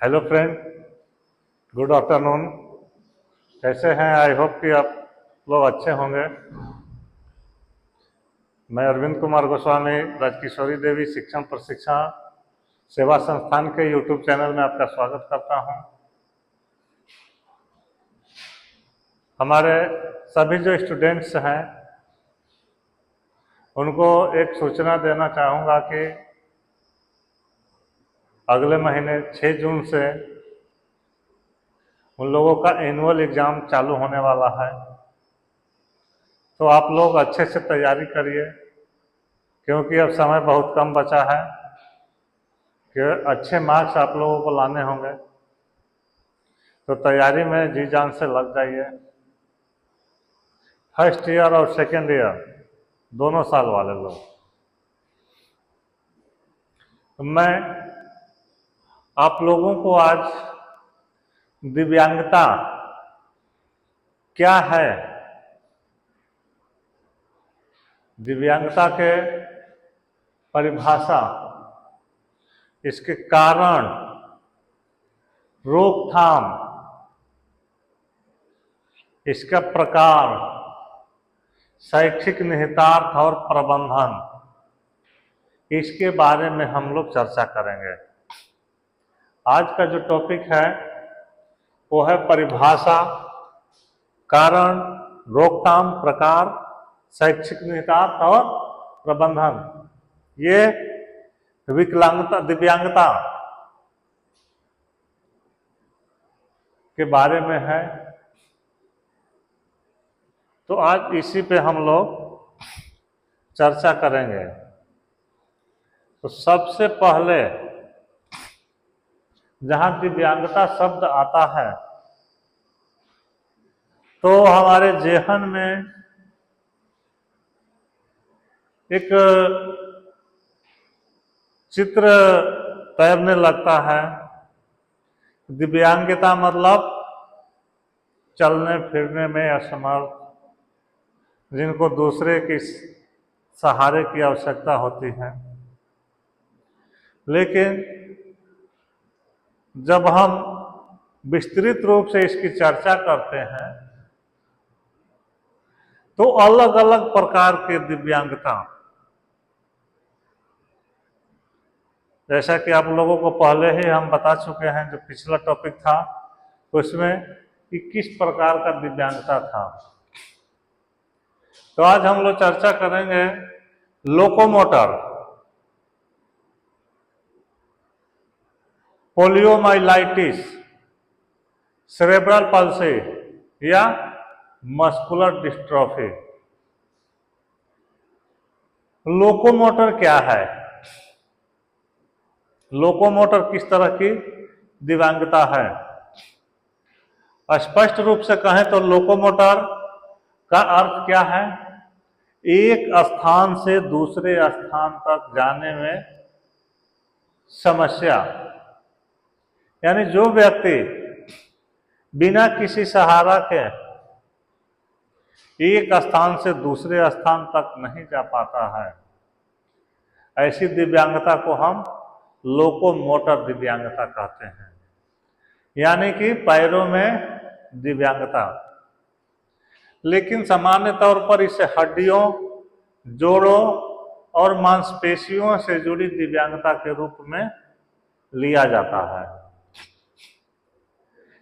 Hello friend, good afternoon. कैसे हैं? I hope कि आप लोग अच्छे होंगे। मैं अरविंद कुमार गोस्वामी राजकिशोरी देवी शिक्षण प्रशिक्षण सेवा संस्थान के यूट्यूब चैनल में आपका स्वागत करता हूं। हमारे सभी जो स्टूडेंट्स हैं उनको एक सूचना देना चाहूँगा कि अगले महीने 6 जून से उन लोगों का एनुअल एग्ज़ाम चालू होने वाला है। तो आप लोग अच्छे से तैयारी करिए, क्योंकि अब समय बहुत कम बचा है कि अच्छे मार्क्स आप लोगों को लाने होंगे। तो तैयारी में जी जान से लग जाइए। फर्स्ट ईयर और सेकेंड ईयर दोनों साल वाले लोग। तो मैं आप लोगों को आज दिव्यांगता क्या है, दिव्यांगता के परिभाषा, इसके कारण, रोकथाम, इसका प्रकार, शैक्षिक निहितार्थ और प्रबंधन, इसके बारे में हम लोग चर्चा करेंगे। आज का जो टॉपिक है वो है परिभाषा, कारण, रोकथाम, प्रकार, शैक्षिक निहितार्थ और प्रबंधन। ये विकलांगता, दिव्यांगता के बारे में है। तो आज इसी पे हम लोग चर्चा करेंगे। तो सबसे पहले जहां दिव्यांगता शब्द आता है तो हमारे जेहन में एक चित्र तैरने लगता है। दिव्यांगता मतलब चलने फिरने में असमर्थ, जिनको दूसरे के सहारे की आवश्यकता होती है। लेकिन जब हम विस्तृत रूप से इसकी चर्चा करते हैं तो अलग अलग प्रकार के दिव्यांगता, जैसा कि आप लोगों को पहले ही हम बता चुके हैं, जो पिछला टॉपिक था उसमें कि किस प्रकार का दिव्यांगता था। तो आज हम लोग चर्चा करेंगे लोकोमोटर, पोलियोमाइलाइटिस, सेरेब्रल पल्सी या मस्कुलर डिस्ट्रॉफी। लोकोमोटर क्या है? लोकोमोटर किस तरह की दिव्यांगता है? स्पष्ट रूप से कहें तो लोकोमोटर का अर्थ क्या है? एक स्थान से दूसरे स्थान तक जाने में समस्या, यानी जो व्यक्ति बिना किसी सहारा के एक स्थान से दूसरे स्थान तक नहीं जा पाता है, ऐसी दिव्यांगता को हम लोकोमोटर दिव्यांगता कहते हैं। यानी कि पैरों में दिव्यांगता। लेकिन सामान्य तौर पर इसे हड्डियों, जोड़ों और मांसपेशियों से जुड़ी दिव्यांगता के रूप में लिया जाता है।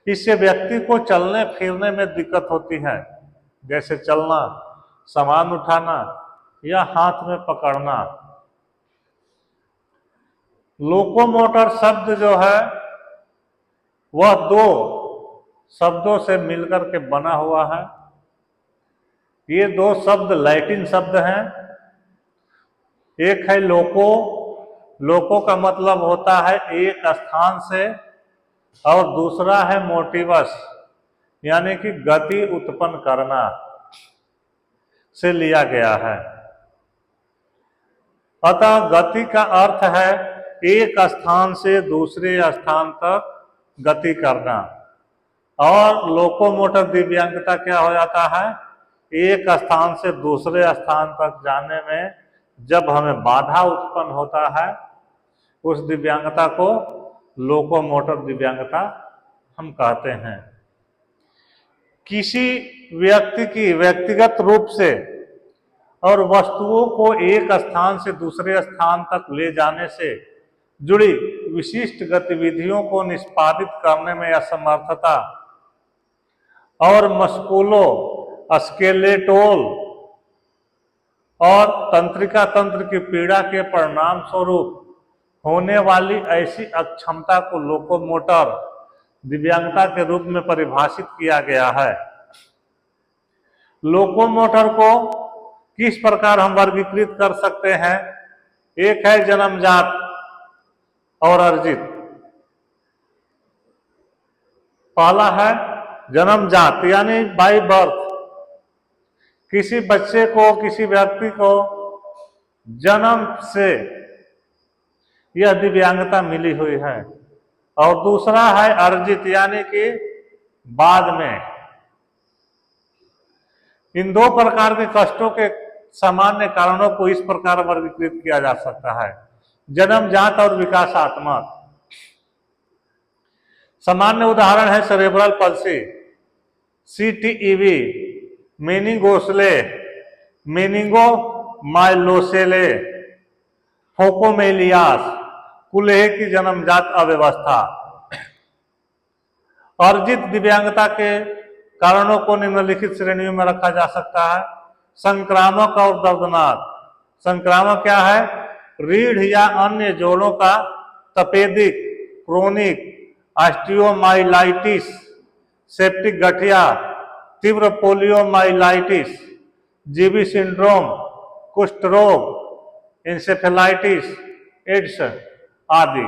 इससे व्यक्ति को चलने फिरने में दिक्कत होती है, जैसे चलना, सामान उठाना या हाथ में पकड़ना। लोकोमोटर शब्द जो है वह दो शब्दों से मिलकर के बना हुआ है। ये दो शब्द लैटिन शब्द हैं। एक है लोको, लोको का मतलब होता है एक स्थान से, और दूसरा है मोटिवस, यानी कि गति उत्पन्न करना से लिया गया है। अतः गति का अर्थ है एक स्थान से दूसरे स्थान तक गति करना, और लोकोमोटर दिव्यांगता क्या हो जाता है? एक स्थान से दूसरे स्थान तक जाने में जब हमें बाधा उत्पन्न होता है, उस दिव्यांगता को लोकोमोटर दिव्यांगता हम कहते हैं। किसी व्यक्ति की व्यक्तिगत रूप से और वस्तुओं को एक स्थान से दूसरे स्थान तक ले जाने से जुड़ी विशिष्ट गतिविधियों को निष्पादित करने में असमर्थता और मस्कुलो स्केलेटल और तंत्रिका तंत्र की पीड़ा के परिणाम स्वरूप होने वाली ऐसी अक्षमता को लोकोमोटर दिव्यांगता के रूप में परिभाषित किया गया है। लोकोमोटर को किस प्रकार हम वर्गीकृत कर सकते हैं? एक है जन्मजात और अर्जित। पहला है जन्मजात यानी बाय बर्थ। किसी बच्चे को, किसी व्यक्ति को जन्म से यह दिव्यांगता मिली हुई है। और दूसरा है अर्जित यानी कि बाद में। इन दो प्रकार के कष्टों के सामान्य कारणों को इस प्रकार वर्गीकृत किया जा सकता है, जन्मजात और विकासात्मक। सामान्य उदाहरण है सेरेब्रल पल्सी, CTEV, मेनिंगोसले, मेनिंगोमाइलोसेले, फोकोमेलियास, कुल्हे की जन्मजात अव्यवस्था। अर्जित दिव्यांगता के कारणों को निम्नलिखित श्रेणियों में रखा जा सकता है। संक्रामक और दर्दनाक। संक्रामक क्या है? रीढ़ या अन्य जोड़ों का तपेदिक, क्रोनिक, ऑस्टियोमाइलाइटिस, सेप्टिक गठिया, तीव्र पोलियोमाइलाइटिस, जीबी सिंड्रोम, कुष्ठ रोग, इंसेफेलाइटिस, एड्स आदि।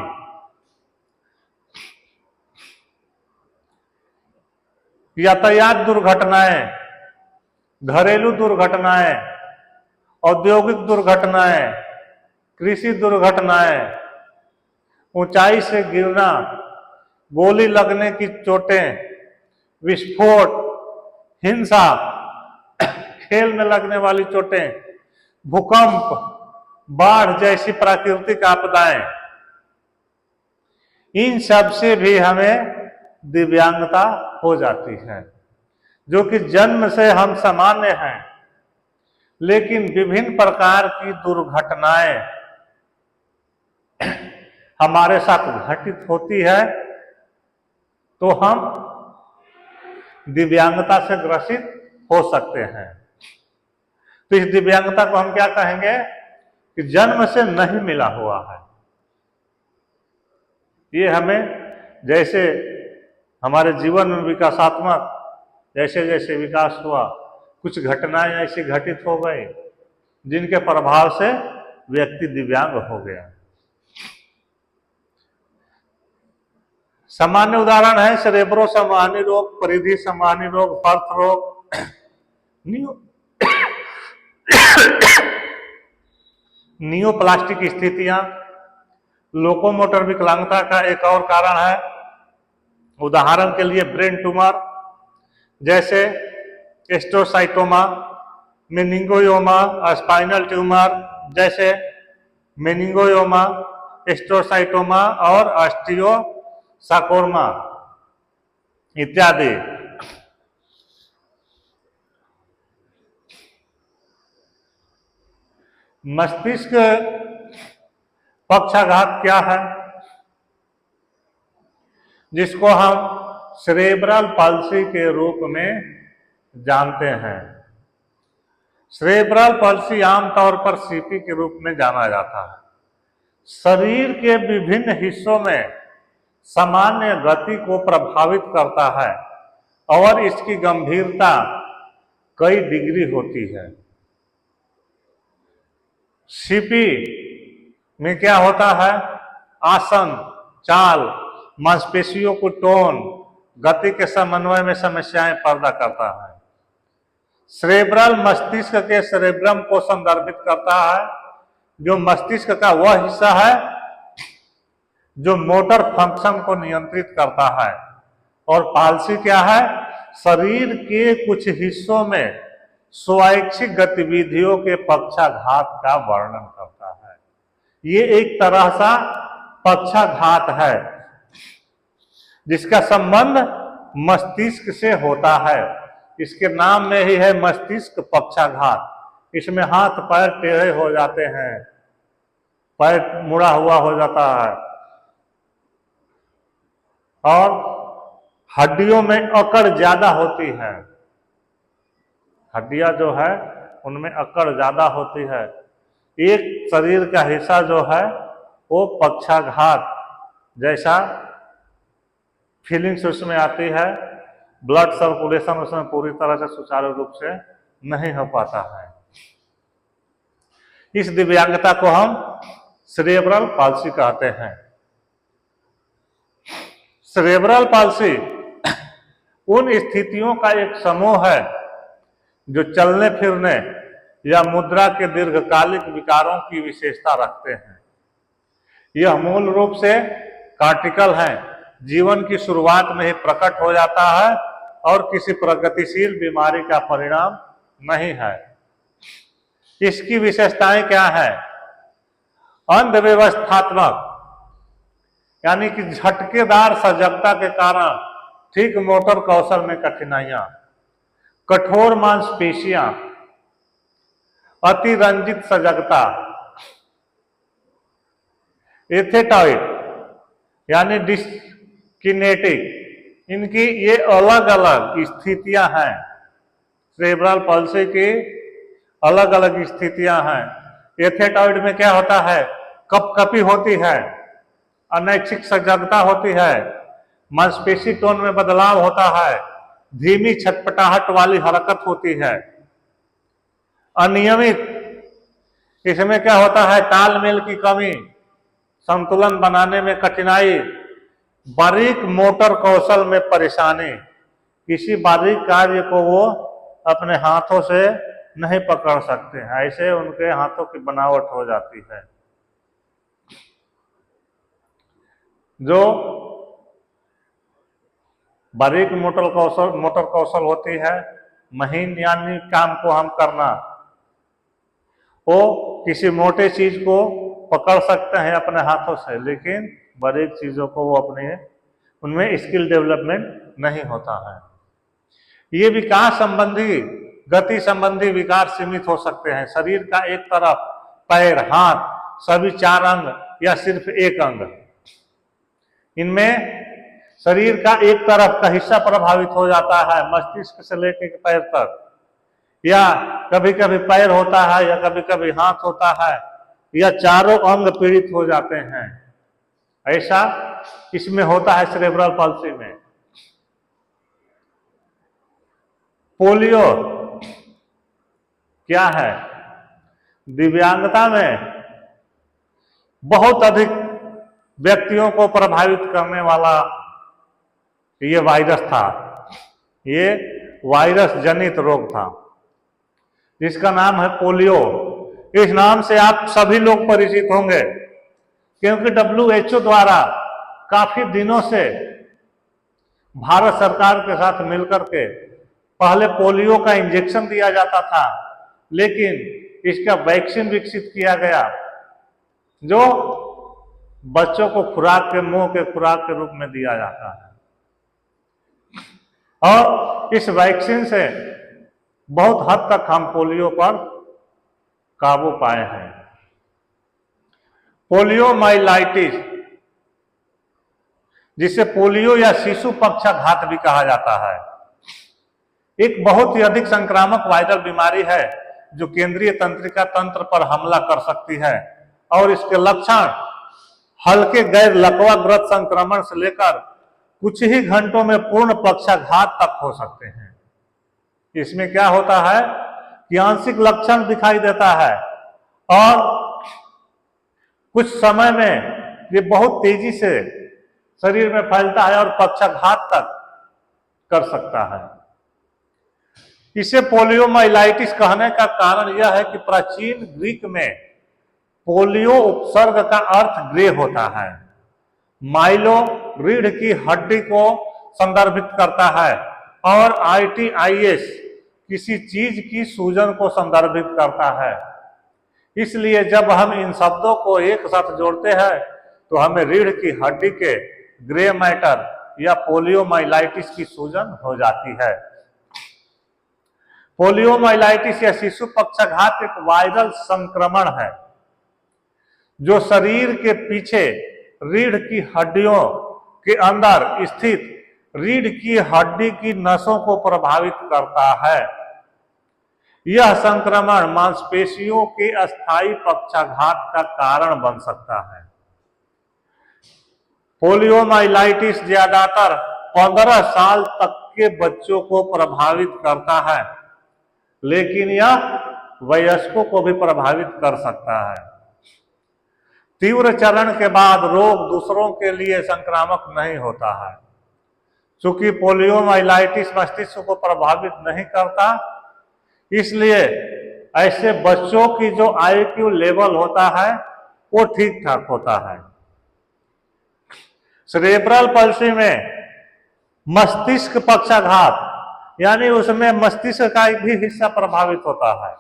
यातायात दुर्घटनाएं, घरेलू दुर्घटनाएं, औद्योगिक दुर्घटनाएं, कृषि दुर्घटनाएं, ऊंचाई से गिरना, गोली लगने की चोटें, विस्फोट, हिंसा, खेल में लगने वाली चोटें, भूकंप, बाढ़ जैसी प्राकृतिक आपदाएं, इन सब से भी हमें दिव्यांगता हो जाती है, जो कि जन्म से हम सामान्य हैं, लेकिन विभिन्न प्रकार की दुर्घटनाएं हमारे साथ घटित होती है तो हम दिव्यांगता से ग्रसित हो सकते हैं। तो इस दिव्यांगता को हम क्या कहेंगे कि जन्म से नहीं मिला हुआ है। ये हमें जैसे हमारे जीवन में विकासात्मक जैसे जैसे विकास हुआ, कुछ घटनाएं ऐसी घटित हो गई जिनके प्रभाव से व्यक्ति दिव्यांग हो गया। सामान्य उदाहरण है सेरेब्रो संवहनी रोग, परिधि संवहनी रोग, पर्थ रोग, नियोप्लास्टिक स्थितियां। लोकोमोटर विकलांगता का एक और कारण है, उदाहरण के लिए ब्रेन ट्यूमर जैसे एस्ट्रोसाइटोमा, मेनिंगोयोमा, स्पाइनल ट्यूमर जैसे मेनिंगोयोमा, एस्ट्रोसाइटोमा और ऑस्टियोसार्कोमा इत्यादि। मस्तिष्क पक्षाघात क्या है? जिसको हम सेरेब्रल पल्सी के रूप में जानते हैं। सेरेब्रल पल्सी आमतौर पर सीपी के रूप में जाना जाता है। शरीर के विभिन्न हिस्सों में सामान्य गति को प्रभावित करता है और इसकी गंभीरता कई डिग्री होती है। सीपी में क्या होता है? आसन, चाल, मांसपेशियों को टोन, गति के समन्वय में समस्याएं पैदा करता है। सेरेब्रल मस्तिष्क के सेरेब्रम को संदर्भित करता है, जो मस्तिष्क का वह हिस्सा है जो मोटर फंक्शन को नियंत्रित करता है। और पाल्सी क्या है? शरीर के कुछ हिस्सों में स्वैच्छिक गतिविधियों के पक्षाघात का वर्णन करता है। ये एक तरह सा पक्षाघात है जिसका संबंध मस्तिष्क से होता है। इसके नाम में ही है मस्तिष्क पक्षाघात। इसमें हाथ पैर टेढ़े हो जाते हैं, पैर मुड़ा हुआ हो जाता है और हड्डियों में अकड़ ज्यादा होती है। हड्डियां जो है उनमें अकड़ ज्यादा होती है। एक शरीर का हिस्सा जो है वो पक्षाघात जैसा फीलिंग्स उसमें आती है, ब्लड सर्कुलेशन उसमें पूरी तरह से सुचारू रूप से नहीं हो पाता है। इस दिव्यांगता को हम सेरेब्रल पाल्सी कहते हैं। सेरेब्रल पाल्सी उन स्थितियों का एक समूह है जो चलने फिरने या मुद्रा के दीर्घकालिक विकारों की विशेषता रखते हैं। यह मूल रूप से कार्टिकल है, जीवन की शुरुआत में ही प्रकट हो जाता है और किसी प्रगतिशील बीमारी का परिणाम नहीं है। इसकी विशेषताएं क्या है? अव्यवस्थात्मक, यानी कि झटकेदार सजगता के कारण ठीक मोटर कौशल में कठिनाइयां, कठोर मांसपेशियां, अतिरंजित सजगता, एथेटॉइड यानी डिस्किनेटिक, इनकी ये अलग अलग स्थितियां हैं। सेरेब्रल पाल्सी की अलग अलग स्थितियां हैं। एथेटॉइड में क्या होता है? कपकपी होती है, अनैच्छिक सजगता होती है, मांसपेशी टोन में बदलाव होता है, धीमी छटपटाहट वाली हरकत होती है। अनियमित, इसमें क्या होता है? तालमेल की कमी, संतुलन बनाने में कठिनाई, बारीक मोटर कौशल में परेशानी, किसी बारीक कार्य को वो अपने हाथों से नहीं पकड़ सकते हैं, ऐसे उनके हाथों की बनावट हो जाती है। जो बारीक मोटर कौशल होती है, महीन यानी काम को हम करना, वो किसी मोटे चीज को पकड़ सकते हैं अपने हाथों से, लेकिन बारीक चीजों को वो अपने उनमें स्किल डेवलपमेंट नहीं होता है। ये विकास संबंधी, गति संबंधी विकार सीमित हो सकते हैं। शरीर का एक तरफ, पैर, हाथ, सभी 4 अंग या सिर्फ एक अंग, इनमें शरीर का एक तरफ का हिस्सा प्रभावित हो जाता है, मस्तिष्क से लेकर पैर तक, या कभी कभी पैर होता है या कभी कभी हाथ होता है, या चारों अंग पीड़ित हो जाते हैं। ऐसा इसमें होता है सेरेब्रल पाल्सी में। पोलियो क्या है? दिव्यांगता में बहुत अधिक व्यक्तियों को प्रभावित करने वाला ये वायरस था। ये वायरस जनित रोग था जिसका नाम है पोलियो। इस नाम से आप सभी लोग परिचित होंगे, क्योंकि WHO द्वारा काफी दिनों से भारत सरकार के साथ मिलकर के पहले पोलियो का इंजेक्शन दिया जाता था, लेकिन इसका वैक्सीन विकसित किया गया जो बच्चों को खुराक के, मुंह के खुराक के रूप में दिया जाता है। और इस वैक्सीन से बहुत हद तक हम पोलियो पर काबू पाए हैं। पोलियोमाइलाइटिस, जिसे पोलियो या शिशु पक्षाघात भी कहा जाता है, एक बहुत ही अधिक संक्रामक वायरल बीमारी है जो केंद्रीय तंत्रिका तंत्र पर हमला कर सकती है, और इसके लक्षण हल्के गैर लकवाग्रस्त संक्रमण से लेकर कुछ ही घंटों में पूर्ण पक्षाघात तक हो सकते हैं। इसमें क्या होता है कि आंशिक लक्षण दिखाई देता है और कुछ समय में ये बहुत तेजी से शरीर में फैलता है और पक्षाघात तक कर सकता है। इसे पोलियोमाइलाइटिस कहने का कारण यह है कि प्राचीन ग्रीक में पोलियो उपसर्ग का अर्थ ग्रे होता है। माइलो रीढ़ की हड्डी को संदर्भित करता है और ITIS किसी चीज की सूजन को संदर्भित करता है। इसलिए जब हम इन शब्दों को एक साथ जोड़ते हैं तो हमें रीढ़ की हड्डी के ग्रे मैटर या पोलियोमाइलाइटिस की सूजन हो जाती है। पोलियोमाइलाइटिस या शिशु पक्षाघात एक वायरल संक्रमण है जो शरीर के पीछे रीढ़ की हड्डियों के अंदर स्थित रीढ़ की हड्डी की नसों को प्रभावित करता है। यह संक्रमण मांसपेशियों के अस्थायी पक्षाघात का कारण बन सकता है। पोलियोमाइलाइटिस ज्यादातर 15 साल तक के बच्चों को प्रभावित करता है, लेकिन यह वयस्कों को भी प्रभावित कर सकता है। तीव्र चरण के बाद रोग दूसरों के लिए संक्रामक नहीं होता है। चूंकि पोलियोमाइलाइटिस मस्तिष्क को प्रभावित नहीं करता, इसलिए ऐसे बच्चों की जो IQ लेवल होता है वो ठीक ठाक होता है। सेरेब्रल पल्सी में मस्तिष्क पक्षाघात यानी उसमें मस्तिष्क का एक भी हिस्सा प्रभावित होता है,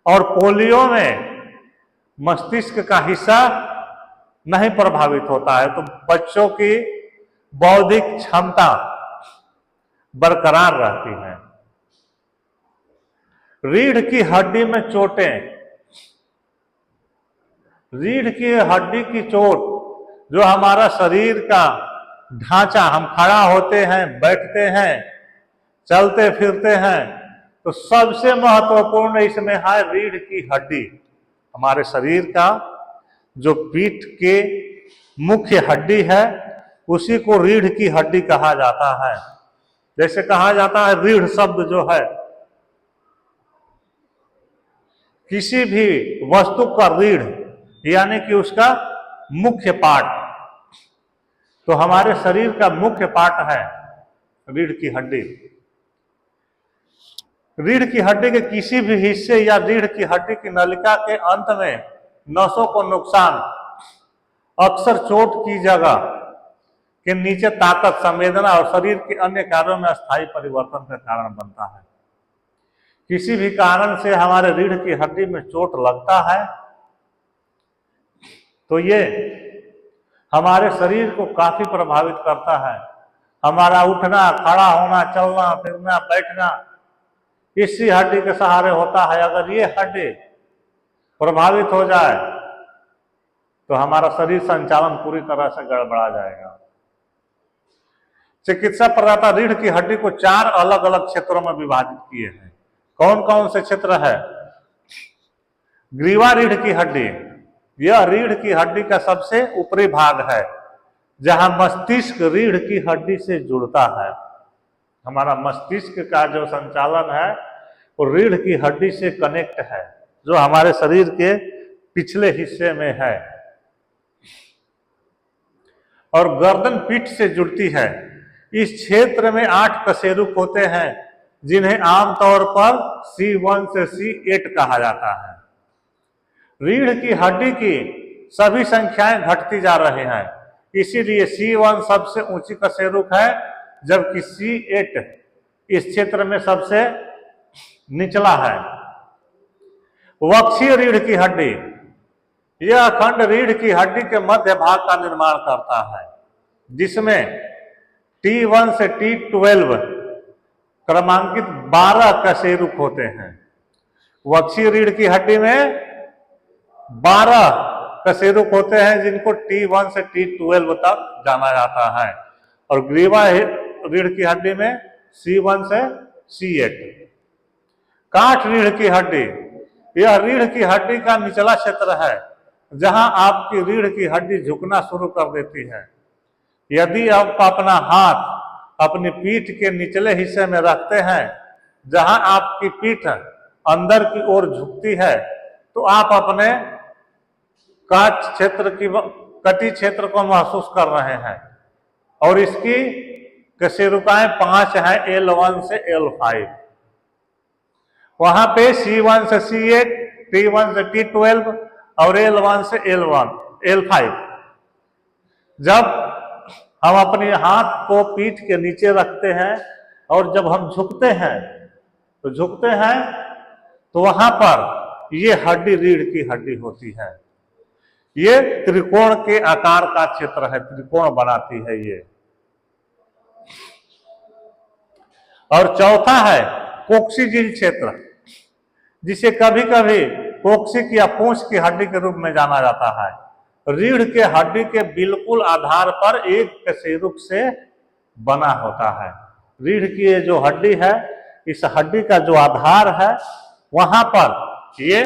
और पोलियो में मस्तिष्क का हिस्सा नहीं प्रभावित होता है, तो बच्चों की बौद्धिक क्षमता बरकरार रहती है। रीढ़ की हड्डी में चोटें। रीढ़ की हड्डी की चोट जो हमारा शरीर का ढांचा, हम खड़ा होते हैं, बैठते हैं, चलते फिरते हैं, तो सबसे महत्वपूर्ण इसमें है रीढ़ की हड्डी। हमारे शरीर का जो पीठ के मुख्य हड्डी है उसी को रीढ़ की हड्डी कहा जाता है। जैसे कहा जाता है रीढ़ शब्द जो है किसी भी वस्तु का रीढ़ यानी कि उसका मुख्य पार्ट, तो हमारे शरीर का मुख्य पार्ट है रीढ़ की हड्डी। रीढ़ की हड्डी के किसी भी हिस्से या रीढ़ की हड्डी की नलिका के अंत में नसों को नुकसान अक्सर चोट की जगह के नीचे ताकत, संवेदना और शरीर के अन्य कार्यों में अस्थायी परिवर्तन का कारण बनता है। किसी भी कारण से हमारे रीढ़ की हड्डी में चोट लगता है तो ये हमारे शरीर को काफी प्रभावित करता है। हमारा उठना, खड़ा होना, चलना फिरना, बैठना इसी हड्डी के सहारे होता है। अगर ये हड्डी प्रभावित हो जाए तो हमारा शरीर संचालन पूरी तरह से गड़बड़ा जाएगा। चिकित्सा प्रदाता रीढ़ की हड्डी को 4 अलग अलग क्षेत्रों में विभाजित किए हैं। कौन कौन से क्षेत्र है? ग्रीवा रीढ़ की हड्डी, यह रीढ़ की हड्डी का सबसे ऊपरी भाग है जहां मस्तिष्क रीढ़ की हड्डी से जुड़ता है। हमारा मस्तिष्क का जो संचालन है वो रीढ़ की हड्डी से कनेक्ट है, जो हमारे शरीर के पिछले हिस्से में है, और गर्दन पीठ से जुड़ती है। इस क्षेत्र में 8 कशेरुक होते हैं जिन्हें आमतौर पर C1 से C8 कहा जाता है। रीढ़ की हड्डी की सभी संख्याएं घटती जा रही हैं, इसीलिए C1 सबसे ऊंची कशेरुक है जबकि C8 इस क्षेत्र में सबसे निचला है। वक्षीय रीढ़ की हड्डी, यह खंड रीढ़ की हड्डी के मध्य भाग का निर्माण करता है जिसमें T1 से T12 क्रमांकित 12 कशेरुक होते हैं। वक्षीय रीढ़ की हड्डी में 12 कशेरुक होते हैं जिनको T1 से T12 तक जाना जाता है, और ग्रीवा रीढ़ की हड्डी में C1 से C8। काठ रीढ़ की हड्डी, यह रीढ़ की हड्डी का निचला क्षेत्र है जहां आपकी रीढ़ की हड्डी झुकना शुरू कर देती है। यदि आप अपना हाथ अपनी पीठ के निचले हिस्से में रखते हैं जहां आपकी पीठ अंदर की ओर झुकती है तो आप अपने काट क्षेत्र की कटी क्षेत्र को महसूस कर रहे हैं, और इसकी कशेरुकाएं 5 हैं, L1 से L5। वहां पे C1 से C8, T1 से T12 और L1 से L5। जब हम अपने हाथ को पीठ के नीचे रखते हैं और जब हम झुकते हैं तो वहां पर ये हड्डी रीढ़ की हड्डी होती है। ये त्रिकोण के आकार का क्षेत्र है, त्रिकोण बनाती है ये। और चौथा है कोक्सीजिल क्षेत्र, जिसे कभी कभी कोक्सिक या पूंछ की हड्डी के रूप में जाना जाता है। रीढ़ के हड्डी के बिल्कुल आधार पर एक कशेरुक से बना होता है। रीढ़ की ये जो हड्डी है, इस हड्डी का जो आधार है वहां पर ये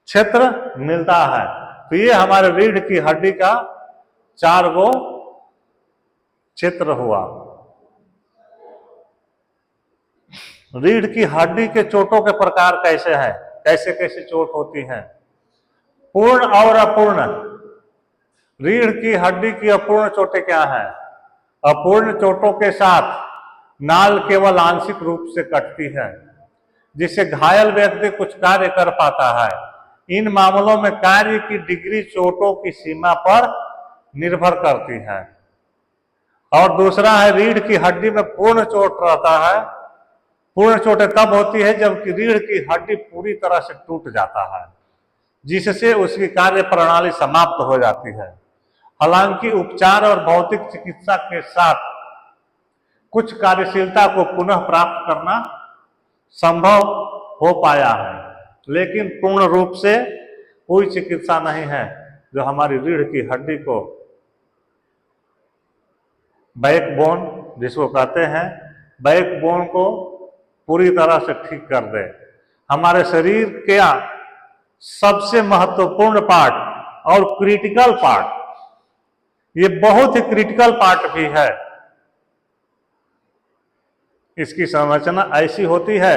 क्षेत्र मिलता है। तो ये हमारे रीढ़ की हड्डी का 4 गो क्षेत्र हुआ। रीढ़ की हड्डी के चोटों के प्रकार कैसे हैं, कैसे कैसे चोट होती है? पूर्ण और अपूर्ण। रीढ़ की हड्डी की अपूर्ण चोटें क्या हैं? अपूर्ण चोटों के साथ नाल केवल आंशिक रूप से कटती है, जिससे घायल व्यक्ति कुछ कार्य कर पाता है। इन मामलों में कार्य की डिग्री चोटों की सीमा पर निर्भर करती है। और दूसरा है रीढ़ की हड्डी में पूर्ण चोट रहता है। पूर्ण चोटें तब होती है जबकि रीढ़ की हड्डी पूरी तरह से टूट जाता है, जिससे उसकी कार्य प्रणाली समाप्त हो जाती है। हालांकि उपचार और भौतिक चिकित्सा के साथ कुछ कार्यशीलता को पुनः प्राप्त करना संभव हो पाया है, लेकिन पूर्ण रूप से कोई चिकित्सा नहीं है जो हमारी रीढ़ की हड्डी को, बैकबोन जिसको कहते हैं, बैकबोन को पूरी तरह से ठीक कर दे। हमारे शरीर का सबसे महत्वपूर्ण पार्ट और क्रिटिकल पार्ट, ये बहुत ही क्रिटिकल पार्ट भी है। इसकी संरचना ऐसी होती है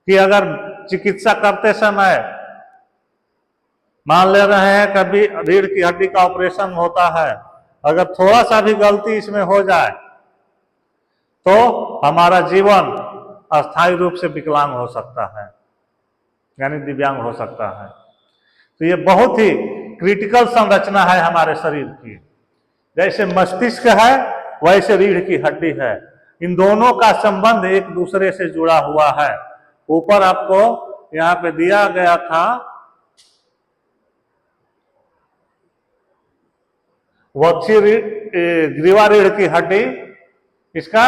कि अगर चिकित्सा करते समय मान ले रहे हैं कभी रीढ़ की हड्डी का ऑपरेशन होता है, अगर थोड़ा सा भी गलती इसमें हो जाए तो हमारा जीवन अस्थायी रूप से विकलांग हो सकता है, यानी दिव्यांग हो सकता है। तो ये बहुत ही क्रिटिकल संरचना है हमारे शरीर की। जैसे मस्तिष्क है वैसे रीढ़ की हड्डी है। इन दोनों का संबंध एक दूसरे से जुड़ा हुआ है। ऊपर आपको यहाँ पे दिया गया था वक्षीय ग्रीवा रीढ़ की हड्डी, इसका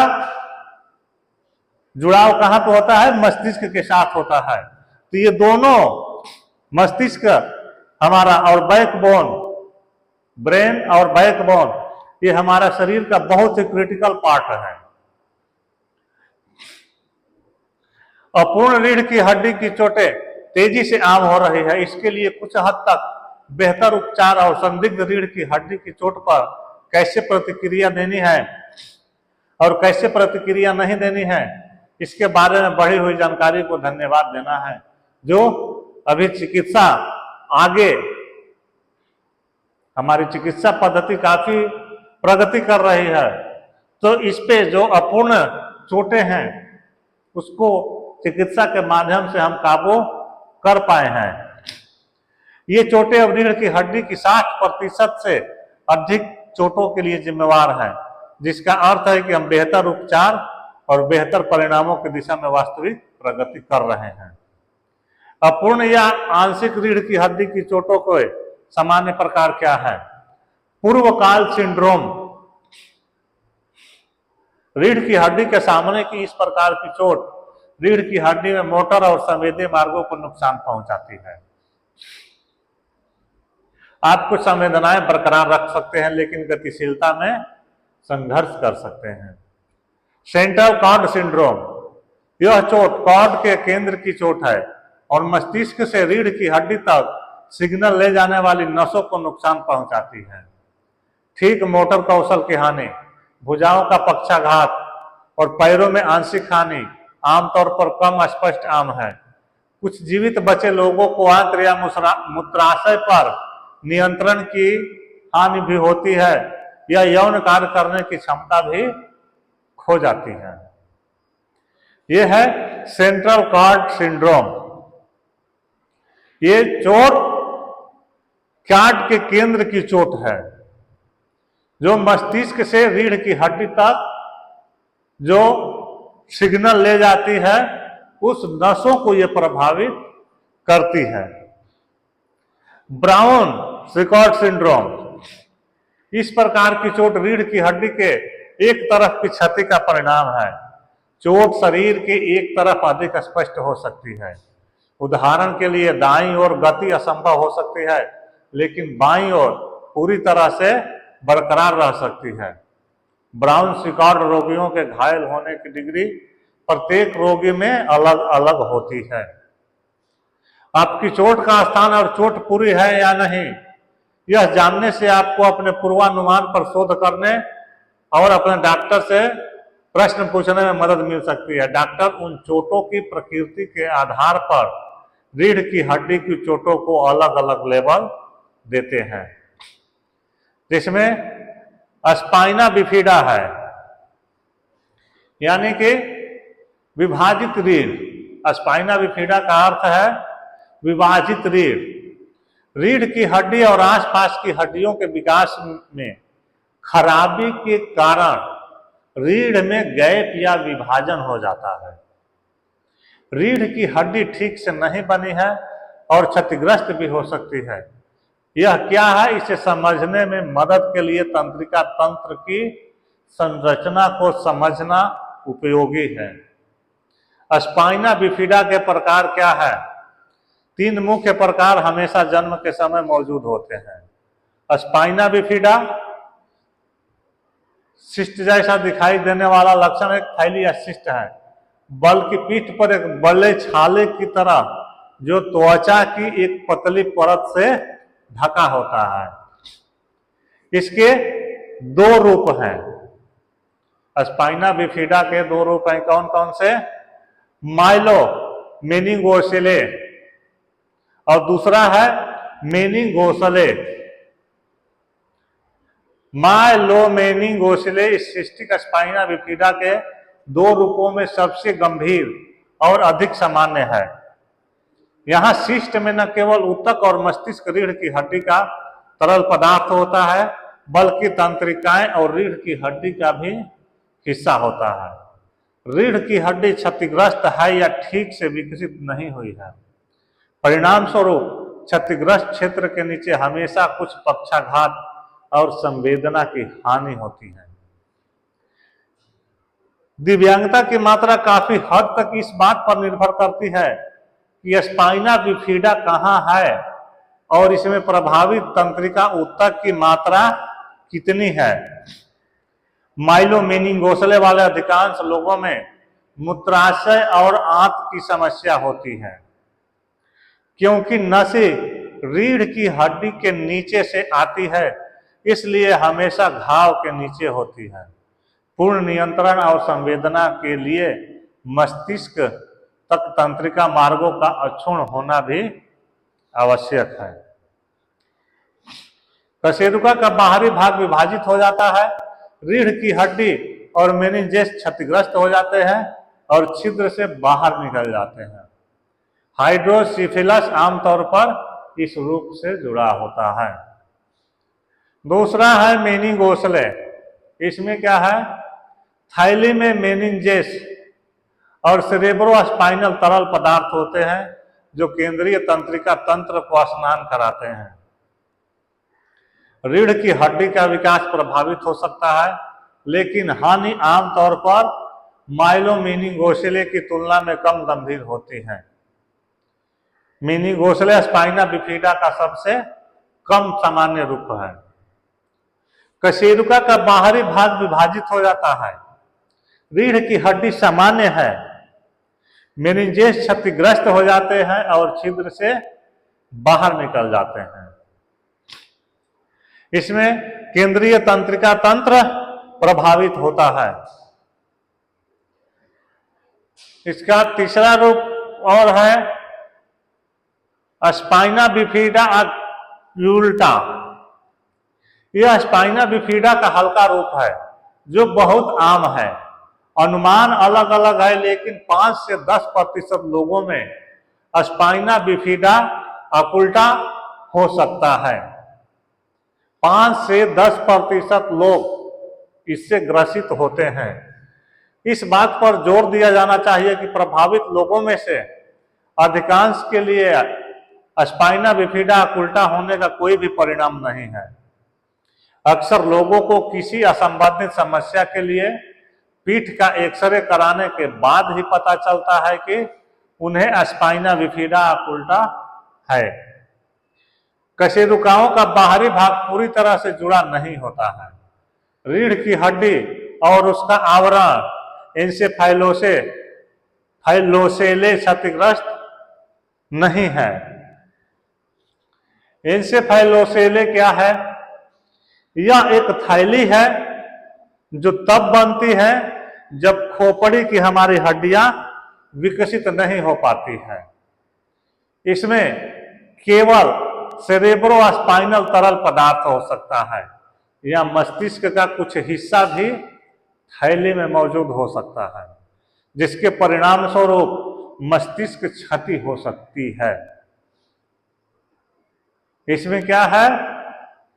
जुड़ाव कहां पे होता है? मस्तिष्क के साथ होता है। तो ये दोनों मस्तिष्क हमारा और बैकबोन, ब्रेन और बैकबोन, ये हमारा शरीर का बहुत ही क्रिटिकल पार्ट है। अपूर्ण रीढ़ की हड्डी की चोटें तेजी से आम हो रही है। इसके लिए कुछ हद तक बेहतर उपचार और संदिग्ध रीढ़ की हड्डी की चोट पर कैसे प्रतिक्रिया देनी है और कैसे प्रतिक्रिया नहीं देनी है, इसके बारे में बढ़ी हुई जानकारी को धन्यवाद देना है। जो अभी चिकित्सा आगे, हमारी चिकित्सा पद्धति काफी प्रगति कर रही है, तो इस पे जो अपूर्ण चोटें हैं उसको चिकित्सा के माध्यम से हम काबू कर पाए हैं। ये चोटें अब रीढ़ की हड्डी की 60% से अधिक चोटों के लिए जिम्मेवार हैं, जिसका अर्थ है कि हम बेहतर उपचार और बेहतर परिणामों की दिशा में वास्तविक प्रगति कर रहे हैं। अपूर्ण या आंशिक रीढ़ की हड्डी की चोटों के सामान्य प्रकार क्या है? पूर्वकाल सिंड्रोम। रीढ़ की हड्डी के सामने की इस प्रकार की चोट रीढ़ की हड्डी में मोटर और संवेदी मार्गों को नुकसान पहुंचाती है। आप कुछ संवेदनाएं बरकरार रख सकते हैं, लेकिन गतिशीलता में संघर्ष कर सकते हैं। सेंट्रल कॉर्ड सिंड्रोम, यह चोट कॉर्ड के केंद्र की चोट है और मस्तिष्क से रीढ़ की हड्डी तक सिग्नल ले जाने वाली नसों को नुकसान पहुंचाती है। ठीक मोटर कौशल की हानि, भुजाओं का पक्षाघात और पैरों में आंशिक हानि आमतौर पर कम स्पष्ट आम है। कुछ जीवित बचे लोगों को आंत्र या मूत्राशय पर नियंत्रण की हानि भी होती है या यौन कार्य करने की क्षमता भी खो जाती है। यह है सेंट्रल कॉर्ड सिंड्रोम। ये चोट कॉर्ड के केंद्र की चोट है, जो मस्तिष्क से रीढ़ की हड्डी तक जो सिग्नल ले जाती है, उस नसों को यह प्रभावित करती है। ब्राउन स्ट्रिकॉट सिंड्रोम, इस प्रकार की चोट रीढ़ की हड्डी के एक तरफ की क्षति का परिणाम है। चोट शरीर के एक तरफ अधिक स्पष्ट हो सकती है। उदाहरण के लिए दाईं ओर गति असंभव हो सकती है, लेकिन बाईं ओर पूरी तरह से बरकरार रह सकती है। ब्राउन सिकॉर्ड रोगियों के घायल होने की डिग्री प्रत्येक रोगी में अलग अलग होती है। आपकी चोट का स्थान और चोट पूरी है या नहीं, यह जानने से आपको अपने पूर्वानुमान पर शोध करने और अपने डॉक्टर से प्रश्न पूछने में मदद मिल सकती है। डॉक्टर उन चोटों की प्रकृति के आधार पर रीढ़ की हड्डी की चोटों को अलग अलग लेबल देते हैं, जिसमें स्पाइना बिफिडा है, यानी कि विभाजित रीढ़। स्पाइना बिफिडा का अर्थ है विभाजित रीढ़। रीढ़ की हड्डी और आसपास की हड्डियों के विकास में खराबी के कारण रीढ़ में गैप या विभाजन हो जाता है। रीढ़ की हड्डी ठीक से नहीं बनी है और क्षतिग्रस्त भी हो सकती है। यह क्या है, इसे समझने में मदद के लिए तंत्रिका तंत्र की संरचना को समझना उपयोगी है। स्पाइना बिफिडा के प्रकार क्या है? 3 मुख्य प्रकार हमेशा जन्म के समय मौजूद होते हैं। स्पाइना बिफिडा सिस्ट जैसा दिखाई देने वाला लक्षण एक थैली या सिस्ट है, बल्कि पीठ पर एक बड़े छाले की तरह जो त्वचा की एक पतली परत से ढका होता है। इसके 2 रूप हैं। स्पाइना बिफिडा के 2 रूप हैं। कौन कौन से? माइलो मेनिंगोसेले और दूसरा है मेनिंगोसले। माइलोमेनिंगोसले इस सिस्टिक स्पाइना बिफिडा के 2 रूपों में सबसे गंभीर और अधिक सामान्य है। यहाँ सिस्ट में न केवल ऊतक और मस्तिष्क रीढ़ की हड्डी का तरल पदार्थ होता है, बल्कि तंत्रिकाएं और रीढ़ की हड्डी का भी हिस्सा होता है। रीढ़ की हड्डी क्षतिग्रस्त है या ठीक से विकसित नहीं हुई है। परिणाम स्वरूप क्षतिग्रस्त क्षेत्र के नीचे हमेशा कुछ पक्षाघात और संवेदना की हानि होती है। दिव्यांगता की मात्रा काफी हद तक इस बात पर निर्भर करती है कि स्पाइना बिफिडा कहाँ है और इसमें प्रभावित तंत्रिका ऊतक की मात्रा कितनी है। माइलोमेनिंगोसले वाले अधिकांश लोगों में मूत्राशय और आंत की समस्या होती है, क्योंकि नसें रीढ़ की हड्डी के नीचे से आती है, इसलिए हमेशा घाव के नीचे होती है। पूर्ण नियंत्रण और संवेदना के लिए मस्तिष्क तक तंत्रिका मार्गों का अक्षुण्ण होना भी आवश्यक है। कशेरुका का बाहरी भाग विभाजित हो जाता है, रीढ़ की हड्डी और मेनिंजेस क्षतिग्रस्त हो जाते हैं और छिद्र से बाहर निकल जाते हैं। हाइड्रोसिफिलस आमतौर पर इस रूप से जुड़ा होता है। दूसरा है मेनिंगोसले। इसमें क्या है? थैली में मेनिंजेस और सेरेब्रोस्पाइनल तरल पदार्थ होते हैं जो केंद्रीय तंत्रिका तंत्र को स्नान कराते हैं। रीढ़ की हड्डी का विकास प्रभावित हो सकता है, लेकिन हानि आमतौर पर माइलोमेनिंगोसले की तुलना में कम गंभीर होती है। मेनिंगोसले स्पाइना बिफिडा का सबसे कम सामान्य रूप है। कशेरुका का बाहरी भाग विभाजित हो जाता है, रीढ़ की हड्डी सामान्य है, मेनिंजेस क्षतिग्रस्त हो जाते हैं और छिद्र से बाहर निकल जाते हैं। इसमें केंद्रीय तंत्रिका तंत्र प्रभावित होता है। इसका तीसरा रूप और है स्पाइना बिफिडा अक्यूल्टा। यह स्पाइना बिफिडा का हल्का रूप है जो बहुत आम है। अनुमान अलग अलग है, लेकिन 5 से 10% लोगों में स्पाइना बिफिडा अक्यूल्टा हो सकता है। 5 से 10% लोग इससे ग्रसित होते हैं। इस बात पर जोर दिया जाना चाहिए कि प्रभावित लोगों में से अधिकांश के लिए स्पाइना बिफिडा अक्यूल्टा होने का कोई भी परिणाम नहीं है। अक्सर लोगों को किसी असंबंधित समस्या के लिए पीठ का एक्सरे कराने के बाद ही पता चलता है कि उन्हें स्पाइना बिफिडा ओकुल्टा है। कशेरुकाओं का बाहरी भाग पूरी तरह से जुड़ा नहीं होता है। रीढ़ की हड्डी और उसका आवरण एंसेफाइलोसेले क्षतिग्रस्त नहीं है। एंसेफाइलोसेले क्या है? यह एक थैली है जो तब बनती है जब खोपड़ी की हमारी हड्डियां विकसित नहीं हो पाती है। इसमें केवल सेरेब्रोस्पाइनल तरल पदार्थ हो सकता है या मस्तिष्क का कुछ हिस्सा भी थैली में मौजूद हो सकता है, जिसके परिणाम स्वरूप मस्तिष्क क्षति हो सकती है। इसमें क्या है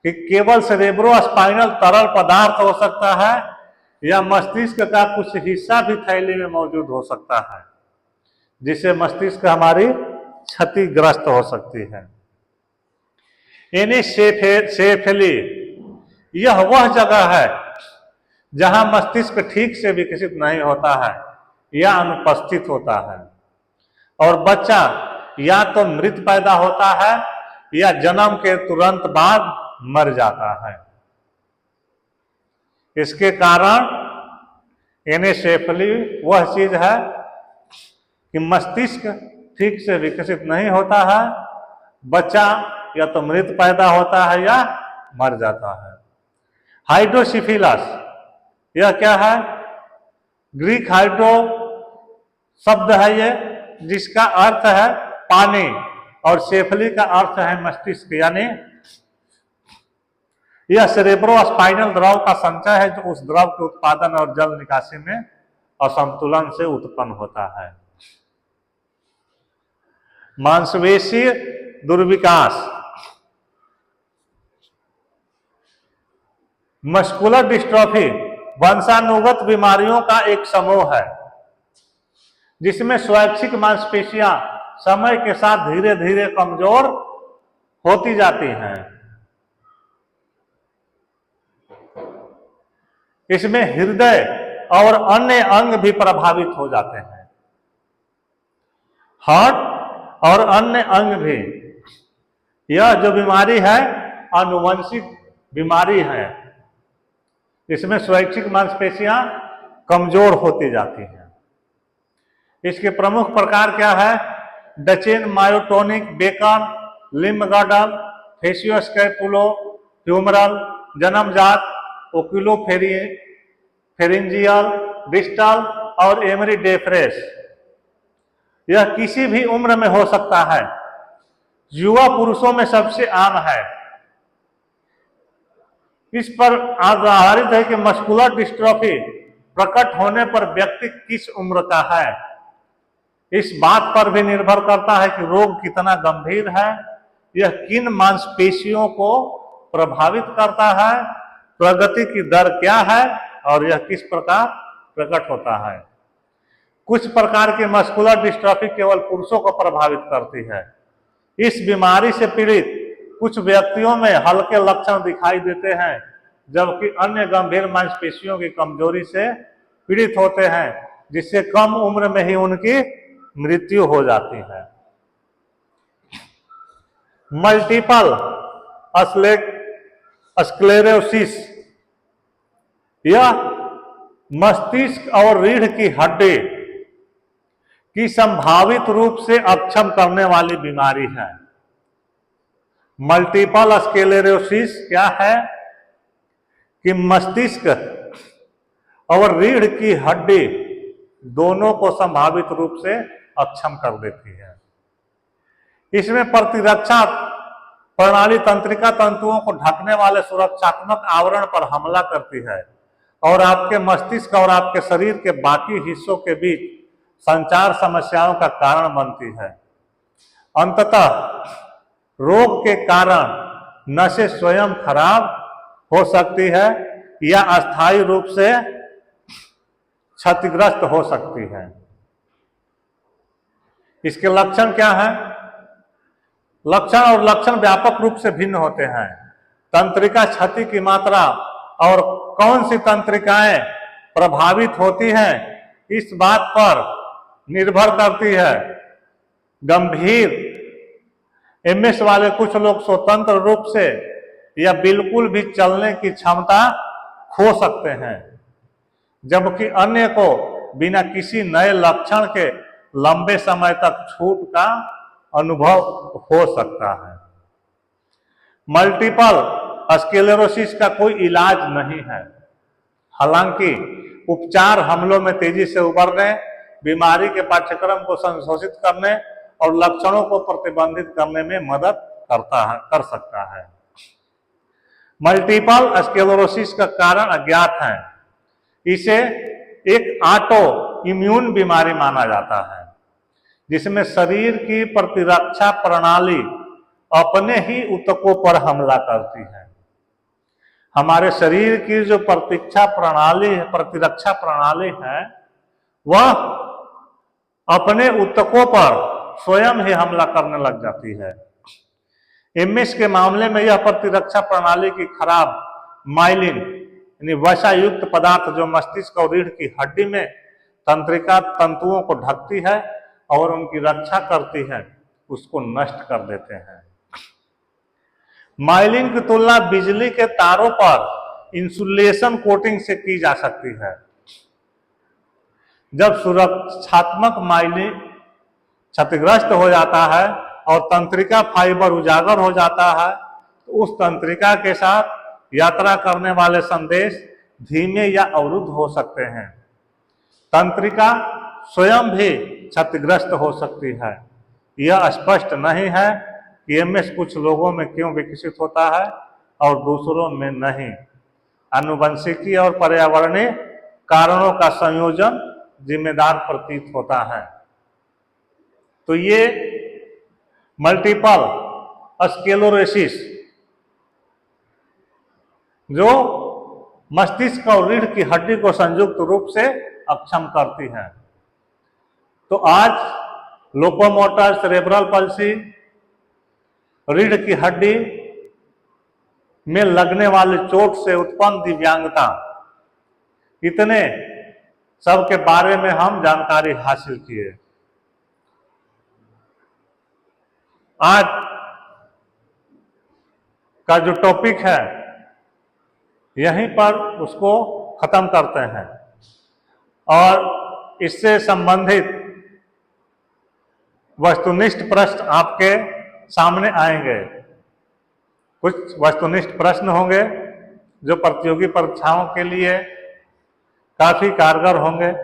कि केवल सेरेब्रोस्पाइनल तरल पदार्थ हो सकता है या मस्तिष्क का कुछ हिस्सा भी थैली में मौजूद हो सकता है, जिससे मस्तिष्क हमारी क्षतिग्रस्त हो सकती है। एनेसेफेली यह वह जगह है जहां मस्तिष्क ठीक से विकसित नहीं होता है या अनुपस्थित होता है और बच्चा या तो मृत पैदा होता है या जन्म के तुरंत बाद मर जाता है। इसके कारण एनेसेफली वह चीज है कि मस्तिष्क ठीक से विकसित नहीं होता है, बच्चा या तो मृत पैदा होता है या मर जाता है। हाइड्रोसिफिलस यह क्या है? ग्रीक हाइड्रो शब्द है ये, जिसका अर्थ है पानी और सेफली का अर्थ है मस्तिष्क, यानी यह सेरेब्रोस्पाइनल द्रव का संचय है जो उस द्रव के उत्पादन और जल निकासी में असंतुलन से उत्पन्न होता है। मांसपेशीय दुर्विकास मस्कुलर डिस्ट्रॉफी वंशानुगत बीमारियों का एक समूह है जिसमें स्वैच्छिक मांसपेशियां समय के साथ धीरे धीरे कमजोर होती जाती हैं। इसमें हृदय और अन्य अंग भी प्रभावित हो जाते हैं। हार्ट और अन्य अंग भी। यह जो बीमारी है आनुवंशिक बीमारी है। इसमें स्वैच्छिक मांसपेशियां कमजोर होती जाती हैं। इसके प्रमुख प्रकार क्या है? डचेन मायोटोनिक बेकन, लिम्बगर्डल, फेसियोस्कैपुलो ह्यूमरल, जन्मजात, ओक्यूलोफेरिंजियल, डिस्टल और एमरी डेफ्रेस। यह किसी भी उम्र में हो सकता है। युवा पुरुषों में सबसे आम है। इस पर आधारित है कि मस्कुलर डिस्ट्रॉफी प्रकट होने पर व्यक्ति किस उम्र का है, इस बात पर भी निर्भर करता है कि रोग कितना गंभीर है, यह किन मांसपेशियों को प्रभावित करता है, प्रगति की दर क्या है और यह किस प्रकार प्रकट होता है। कुछ प्रकार की मस्कुलर डिस्ट्रॉफी केवल पुरुषों को प्रभावित करती है। इस बीमारी से पीड़ित कुछ व्यक्तियों में हल्के लक्षण दिखाई देते हैं, जबकि अन्य गंभीर मांसपेशियों की कमजोरी से पीड़ित होते हैं, जिससे कम उम्र में ही उनकी मृत्यु हो जाती है। मल्टीपल स्क्लेरोसिस यह मस्तिष्क और रीढ़ की हड्डी की संभावित रूप से अक्षम करने वाली बीमारी है। मल्टीपल स्क्लेरोसिस क्या है कि मस्तिष्क और रीढ़ की हड्डी दोनों को संभावित रूप से अक्षम कर देती है। इसमें प्रतिरक्षा प्रणाली तंत्रिका तंतुओं को ढकने वाले सुरक्षात्मक आवरण पर हमला करती है और आपके मस्तिष्क और आपके शरीर के बाकी हिस्सों के बीच संचार समस्याओं का कारण बनती है। अंततः रोग के कारण नसें स्वयं खराब हो सकती है या अस्थायी रूप से क्षतिग्रस्त हो सकती है। इसके लक्षण क्या हैं? लक्षण व्यापक रूप से भिन्न होते हैं। तंत्रिका क्षति की मात्रा और कौन सी तंत्रिकाएं प्रभावित होती हैं, इस बात पर निर्भर करती है। गंभीर एमएस वाले कुछ लोग स्वतंत्र रूप से या बिल्कुल भी चलने की क्षमता खो सकते हैं, जबकि अन्य को बिना किसी नए लक्षण के लंबे समय तक छूट का अनुभव हो सकता है। मल्टीपल स्क्लेरोसिस का कोई इलाज नहीं है, हालांकि उपचार हमलों में तेजी से उभरने, बीमारी के पाठ्यक्रम को संशोधित करने और लक्षणों को प्रतिबंधित करने में मदद कर सकता है। मल्टीपल स्क्लेरोसिस का कारण अज्ञात है। इसे एक ऑटो इम्यून बीमारी माना जाता है, जिसमें शरीर की प्रतिरक्षा प्रणाली अपने ही ऊतकों पर हमला करती है। हमारे शरीर की जो प्रतिरक्षा प्रणाली है, वह अपने ऊतकों पर स्वयं ही हमला करने लग जाती है। एमएस के मामले में यह प्रतिरक्षा प्रणाली की खराब माइलिन यानी वसा युक्त पदार्थ जो मस्तिष्क और रीढ़ की हड्डी में तंत्रिका तंतुओं को ढकती है और उनकी रक्षा करती है, उसको नष्ट कर देते हैं। माइलिन की तुलना बिजली के तारों पर इंसुलेशन कोटिंग से की जा सकती है। जब सुरक्षात्मक माइलिन क्षतिग्रस्त हो जाता है और तंत्रिका फाइबर उजागर हो जाता है, तो उस तंत्रिका के साथ यात्रा करने वाले संदेश धीमे या अवरुद्ध हो सकते हैं। तंत्रिका स्वयं भी क्षतिग्रस्त हो सकती है। यह स्पष्ट नहीं है कि एमएस कुछ लोगों में क्यों विकसित होता है और दूसरों में नहीं। आनुवंशिकी और पर्यावरणीय कारणों का संयोजन जिम्मेदार प्रतीत होता है। तो ये मल्टीपल स्क्लेरोसिस जो मस्तिष्क और रीढ़ की हड्डी को संयुक्त रूप से अक्षम करती है। तो आज लोकोमोटर सेरेब्रल पल्सी, रीढ़ की हड्डी में लगने वाली चोट से उत्पन्न दिव्यांगता, इतने सब के बारे में हम जानकारी हासिल किए। आज का जो टॉपिक है यहीं पर उसको खत्म करते हैं और इससे संबंधित वस्तुनिष्ठ प्रश्न आपके सामने आएंगे। कुछ वस्तुनिष्ठ प्रश्न होंगे जो प्रतियोगी परीक्षाओं के लिए काफी कारगर होंगे।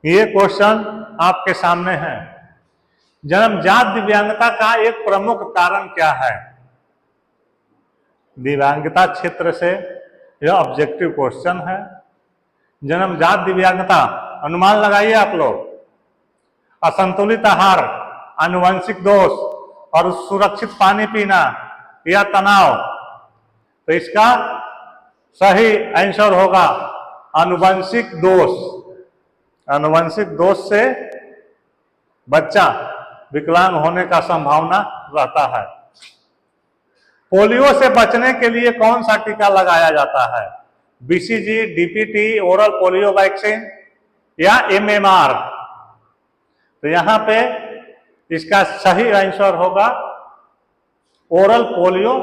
ये क्वेश्चन आपके सामने है। जन्मजात दिव्यांगता का एक प्रमुख कारण क्या है? दिव्यांगता क्षेत्र से यह ऑब्जेक्टिव क्वेश्चन है। जन्मजात दिव्यांगता, अनुमान लगाइए आप लोग। असंतुलित आहार, आनुवंशिक दोष और सुरक्षित पानी पीना या तनाव। तो इसका सही आंसर होगा आनुवंशिक दोष। आनुवंशिक दोष से बच्चा विकलांग होने का संभावना रहता है। पोलियो से बचने के लिए कौन सा टीका लगाया जाता है? BCG, DPT, oral polio vaccine या एमएमआर? तो यहां पे इसका सही आंसर होगा ओरल पोलियो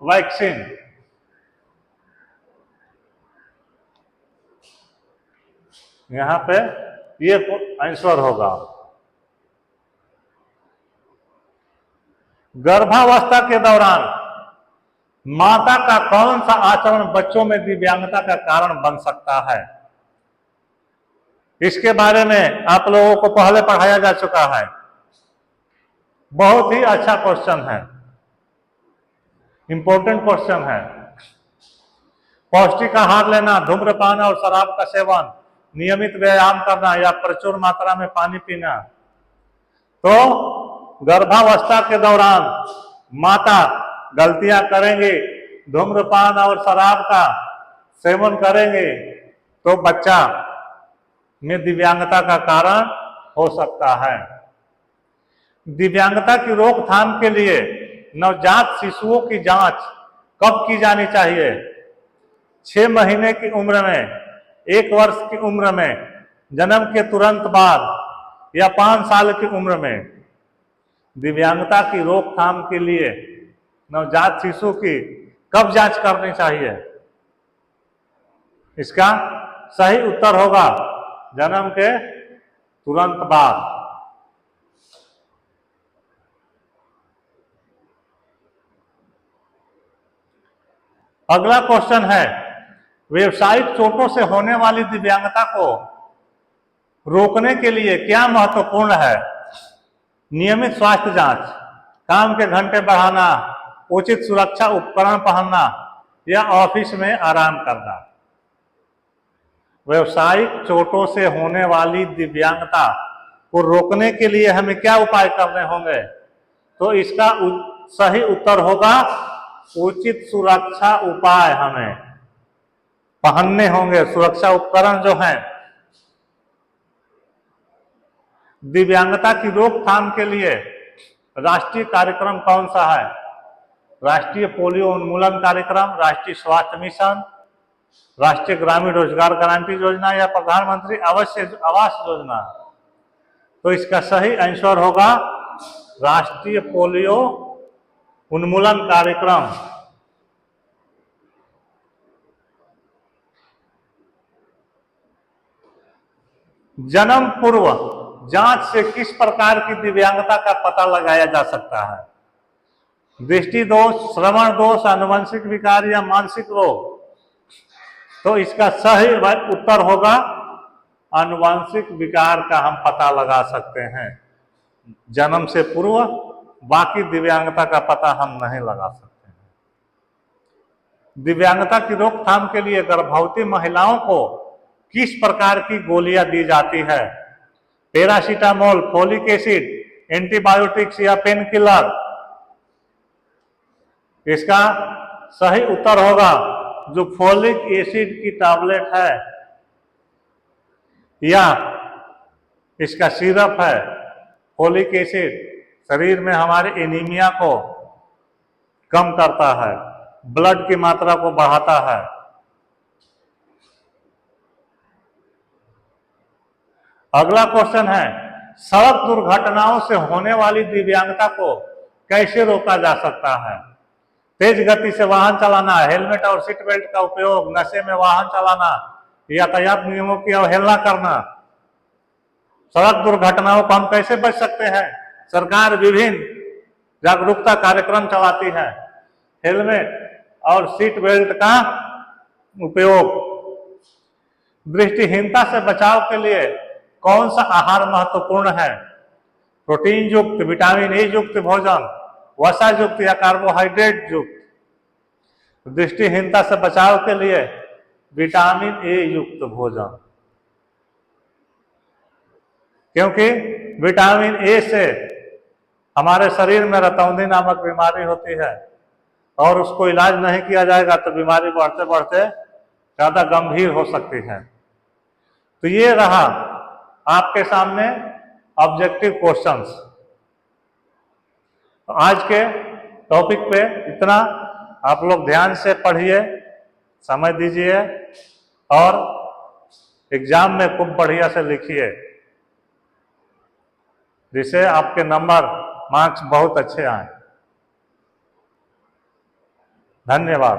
वैक्सीन। यहां पे ये आंसर होगा। गर्भावस्था के दौरान माता का कौन सा आचरण बच्चों में दिव्यांगता का कारण बन सकता है? इसके बारे में आप लोगों को पहले पढ़ाया जा चुका है। बहुत ही अच्छा क्वेश्चन है, इंपॉर्टेंट क्वेश्चन है। पौष्टिक आहार लेना, धूम्रपान और शराब का सेवन, नियमित व्यायाम करना या प्रचुर मात्रा में पानी पीना। तो गर्भावस्था के दौरान माता गलतियां करेंगे, धूम्रपान और शराब का सेवन करेंगे तो बच्चा में दिव्यांगता का कारण हो सकता है। दिव्यांगता की रोकथाम के लिए नवजात शिशुओं की जांच कब की जानी चाहिए? 6 महीने की उम्र में, 1 वर्ष की उम्र में, जन्म के तुरंत बाद या 5 साल की उम्र में। दिव्यांगता की रोकथाम के लिए नवजात शिशु की कब जांच करनी चाहिए? इसका सही उत्तर होगा जन्म के तुरंत बाद। अगला क्वेश्चन है, व्यावसायिक चोटों से होने वाली दिव्यांगता को रोकने के लिए क्या महत्वपूर्ण है? नियमित स्वास्थ्य जांच, काम के घंटे बढ़ाना, उचित सुरक्षा उपकरण पहनना या ऑफिस में आराम करना। व्यावसायिक चोटों से होने वाली दिव्यांगता को रोकने के लिए हमें क्या उपाय करने होंगे? तो इसका सही उत्तर होगा उचित सुरक्षा उपाय हमें पहनने होंगे, सुरक्षा उपकरण जो हैं। दिव्यांगता की रोकथाम के लिए राष्ट्रीय कार्यक्रम कौन सा है? राष्ट्रीय पोलियो उन्मूलन कार्यक्रम, राष्ट्रीय स्वास्थ्य मिशन, राष्ट्रीय ग्रामीण रोजगार गारंटी योजना या प्रधानमंत्री आवास योजना। तो इसका सही आंसर होगा राष्ट्रीय पोलियो उन्मूलन कार्यक्रम। जन्म पूर्व जांच से किस प्रकार की दिव्यांगता का पता लगाया जा सकता है? दृष्टि दोष, श्रवण दोष, आनुवंशिक विकार या मानसिक रोग। तो इसका सही उत्तर होगा आनुवंशिक विकार का हम पता लगा सकते हैं जन्म से पूर्व, बाकी दिव्यांगता का पता हम नहीं लगा सकते हैं। दिव्यांगता की रोकथाम के लिए गर्भवती महिलाओं को किस प्रकार की गोलियां दी जाती है? पैरासीटामोल, फोलिक एसिड, एंटीबायोटिक्स या पेन किलर। इसका सही उत्तर होगा जो फोलिक एसिड की टैबलेट है या इसका सिरप है। फोलिक एसिड शरीर में हमारे एनीमिया को कम करता है, ब्लड की मात्रा को बढ़ाता है। अगला क्वेश्चन है, सड़क दुर्घटनाओं से होने वाली दिव्यांगता को कैसे रोका जा सकता है? तेज गति से वाहन चलाना, हेलमेट और सीट बेल्ट का उपयोग, नशे में वाहन चलाना, यातायात नियमों की अवहेलना करना। सड़क दुर्घटनाओं को हम कैसे बच सकते हैं? सरकार विभिन्न जागरूकता कार्यक्रम चलाती है। हेलमेट और सीट बेल्ट का उपयोग। दृष्टिहीनता से बचाव के लिए कौन सा आहार महत्वपूर्ण है? प्रोटीन युक्त, विटामिन ए युक्त भोजन, वसा युक्त या कार्बोहाइड्रेट युक्त। दृष्टिहीनता से बचाव के लिए विटामिन ए युक्त भोजन, क्योंकि विटामिन ए से हमारे शरीर में रतौंधी नामक बीमारी होती है और उसको इलाज नहीं किया जाएगा तो बीमारी बढ़ते बढ़ते ज्यादा गंभीर हो सकती है। तो ये रहा आपके सामने ऑब्जेक्टिव क्वेश्चंस। तो आज के टॉपिक पे इतना, आप लोग ध्यान से पढ़िए, समय दीजिए और एग्जाम में खूब बढ़िया से लिखिए, जिससे आपके नंबर, मार्क्स बहुत अच्छे आए। धन्यवाद।